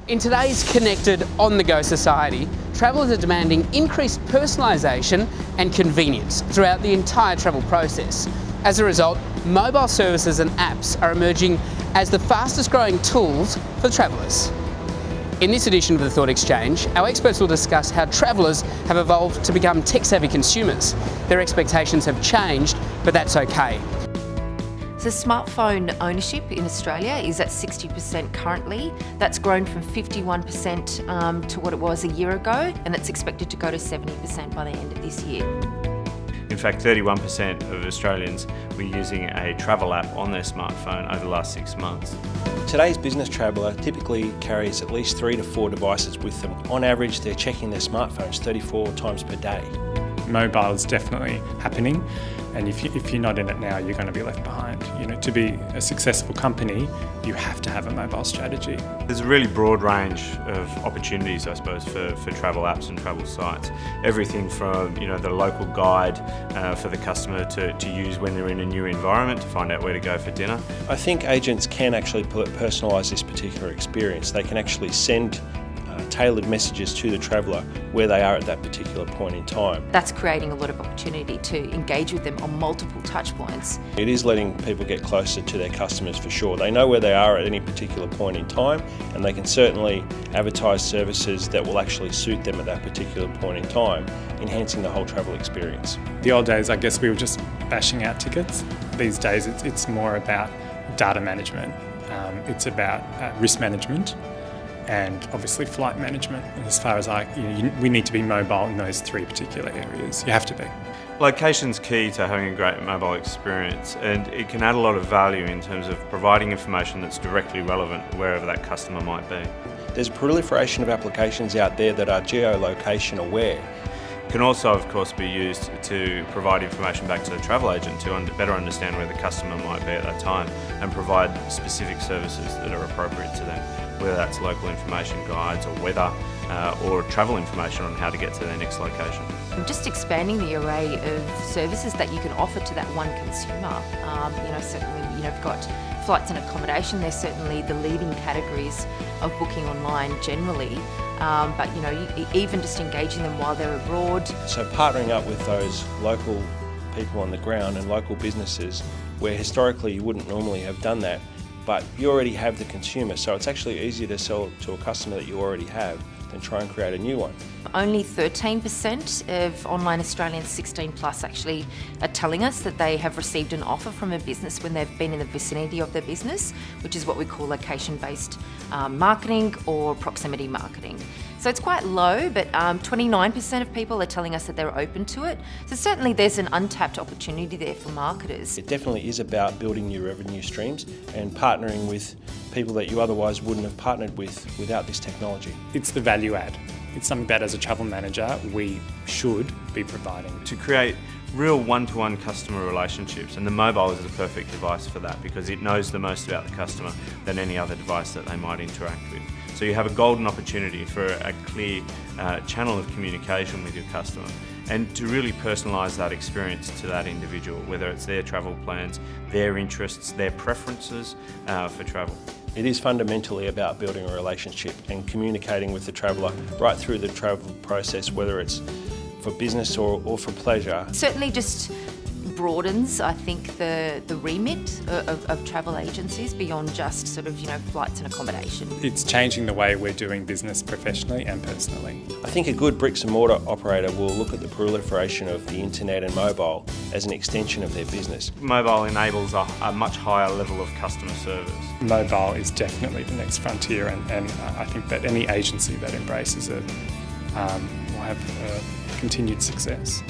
In today's connected, on-the-go society, travellers are demanding increased personalisation and convenience throughout the entire travel process. As a result, mobile services and apps are emerging as the fastest growing tools for travellers. In this edition of the Thought Exchange, our experts will discuss how travellers have evolved to become tech-savvy consumers. Their expectations have changed, but that's okay. So smartphone ownership in Australia is at 60% currently. That's grown from 51% to what it was a year ago, and it's expected to go to 70% by the end of this year. In fact, 31% of Australians were using a travel app on their smartphone over the last 6 months. Today's business traveller typically carries at least 3 to 4 devices with them. On average, they're checking their smartphones 34 times per day. Mobile is definitely happening, and if you're not in it now, you're going to be left behind. To be a successful company, you have to have a mobile strategy. There's a really broad range of opportunities, I suppose, for travel apps and travel sites. Everything from the local guide for the customer to use when they're in a new environment to find out where to go for dinner. I think agents can actually personalise this particular experience. They can actually send tailored messages to the traveller where they are at that particular point in time. That's creating a lot of opportunity to engage with them on multiple touch points. It is letting people get closer to their customers for sure. They know where they are at any particular point in time, and they can certainly advertise services that will actually suit them at that particular point in time, enhancing the whole travel experience. The old days, I guess we were just bashing out tickets. These days it's more about data management. It's about risk management, and obviously flight management. And as far as we need to be mobile in those 3 particular areas. You have to be. Location's key to having a great mobile experience, and it can add a lot of value in terms of providing information that's directly relevant wherever that customer might be. There's a proliferation of applications out there that are geolocation aware. It can also, of course, be used to provide information back to the travel agent to better understand where the customer might be at that time and provide specific services that are appropriate to them, whether that's local information guides or weather or travel information on how to get to their next location. Just expanding the array of services that you can offer to that one consumer. Certainly, you've got flights and accommodation. They're certainly the leading categories of booking online generally. But even just engaging them while they're abroad. So partnering up with those local people on the ground and local businesses where historically you wouldn't normally have done that, but you already have the consumer, so it's actually easier to sell to a customer that you already have than try and create a new one. Only 13% of online Australians 16 plus actually are telling us that they have received an offer from a business when they've been in the vicinity of their business, which is what we call location-based marketing or proximity marketing. So it's quite low, but 29% of people are telling us that they're open to it. So certainly there's an untapped opportunity there for marketers. It definitely is about building new revenue streams and partnering with people that you otherwise wouldn't have partnered with without this technology. It's the value add. It's something that as a travel manager we should be providing. To create real one-to-one customer relationships, and the mobile is the perfect device for that because it knows the most about the customer than any other device that they might interact with. So you have a golden opportunity for a clear channel of communication with your customer and to really personalise that experience to that individual, whether it's their travel plans, their interests, their preferences for travel. It is fundamentally about building a relationship and communicating with the traveller right through the travel process, whether it's for business or for pleasure. Certainly just broadens, I think, the remit of travel agencies beyond just flights and accommodation. It's changing the way we're doing business professionally and personally. I think a good bricks and mortar operator will look at the proliferation of the internet and mobile as an extension of their business. Mobile enables a much higher level of customer service. Mobile is definitely the next frontier, and I think that any agency that embraces it will have continued success.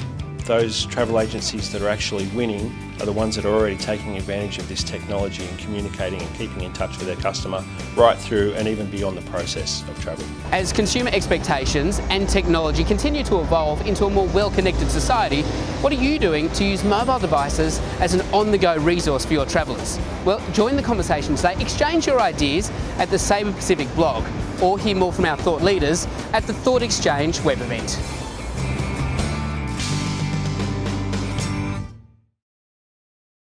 Those travel agencies that are actually winning are the ones that are already taking advantage of this technology and communicating and keeping in touch with their customer right through and even beyond the process of travel. As consumer expectations and technology continue to evolve into a more well-connected society, what are you doing to use mobile devices as an on-the-go resource for your travellers? Well, join the conversation today, exchange your ideas at the Sabre Pacific blog, or hear more from our thought leaders at the Thought Exchange web event.